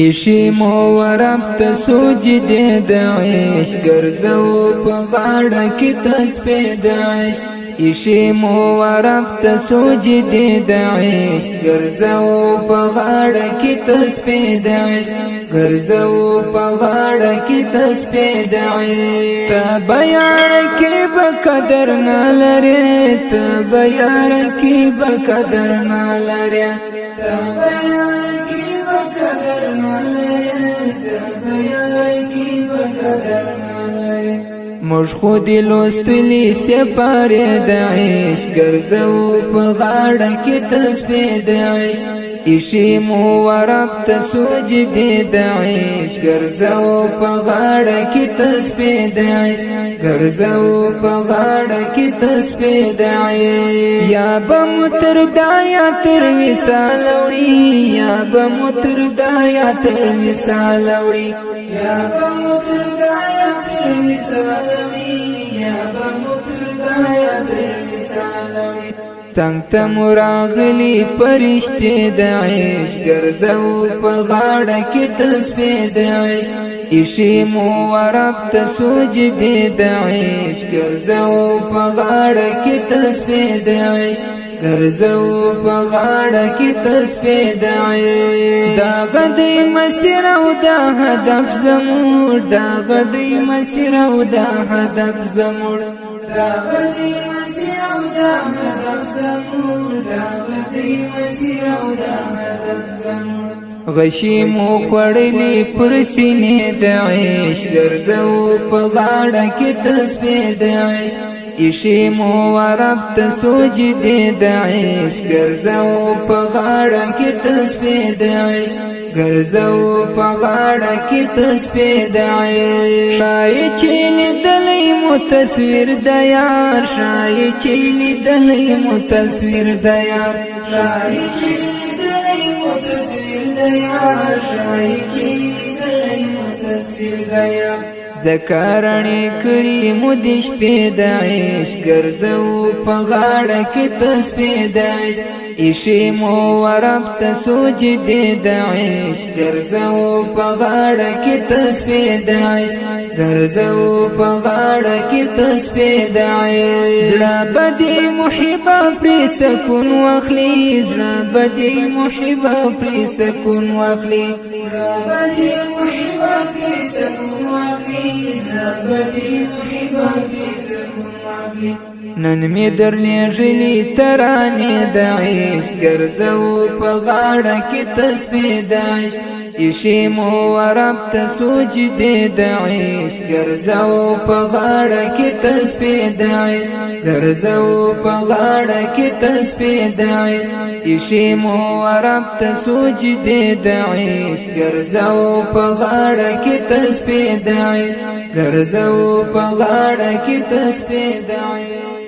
ایشی مو ورب ته سجدې د عشق ګرځو په غاړه کې تسبیح د عشق ایشی مو ورب ته سجدې د عشق ګرځو په غاړه کې تسبیح د عشق ګرځو په غاړه کې تسبیح د عشق ته بیان کې به قدر نه لري ته بیان کې به قدر نه لري ته بیان مش خود لوستلی سپاره د عشق ګرځو په غاړه کې تسبیح د عشق ایشی مو ورب ته سجدې د عشق ګرځو په غاړه کې تسبیح د عشق ګرځو په غاړه کې تسبیح د عشق یا به متر دایا تر وصال وړي یا به متر دایا تر وصال وړي یا به متر دایا تر وصال څنګه مراغلی پرشته د عشق ګرځو په غاړه کې تسبیح د عشق ایشی مو ورب ته سجدې د عشق ګرځو په غاړه کې تسبیح د عشق ګرځو په غاړه کې تسبیح د عشق دا غدی مسیر او دا هدف زموږ دا غدی مسیر او دا هدف زموږ دا غدی مسیر او دا هدف زموږ دا غدی مسیر او دا هدف زموږ غشی مو خوړلی پر سینې د عشق ګرځو په غاړه کې تسبیح د عشق ایشی مو ورب ته سجدې د عشق ګرځو په غاړه کې تسبیح د عشق ګرځو په غاړه کې تسبیح د عشق شای چې لیدلې مو تصویر د یار شای چې لیدلې مو تصویر د یار شای چې لیدلې مو تصویر د یار شای چې لیدلې مو تصویر د یار ذکرانی کړي مو د شپې د عشق ګرځو په غاړه کې تسبیح د عشق ایشی مو ورب ته سجدې د عشق ګرځو په غاړه کې تسبیح د عشق ګرځو په غاړه کې تسبیح د عشق زړه بدی محبه پر سکون واخلي زړه بدی محبه پر سکون واخلي زړه بدی محبه پر سکون واخلي نن می درلېږلي ترانې د عشق ګرځو په غاړه کې تسبیح د عشق ایشی مو ورب ته سجدې د عشق ګرځو په غاړه کې تسبیح د عشق ګرځو په غاړه کې تسبیح د عشق ایشی مو ورب ته سجدې د عشق ګرځو په غاړه کې تسبیح د عشق ګرځو په غاړه کې تسبیح د عشق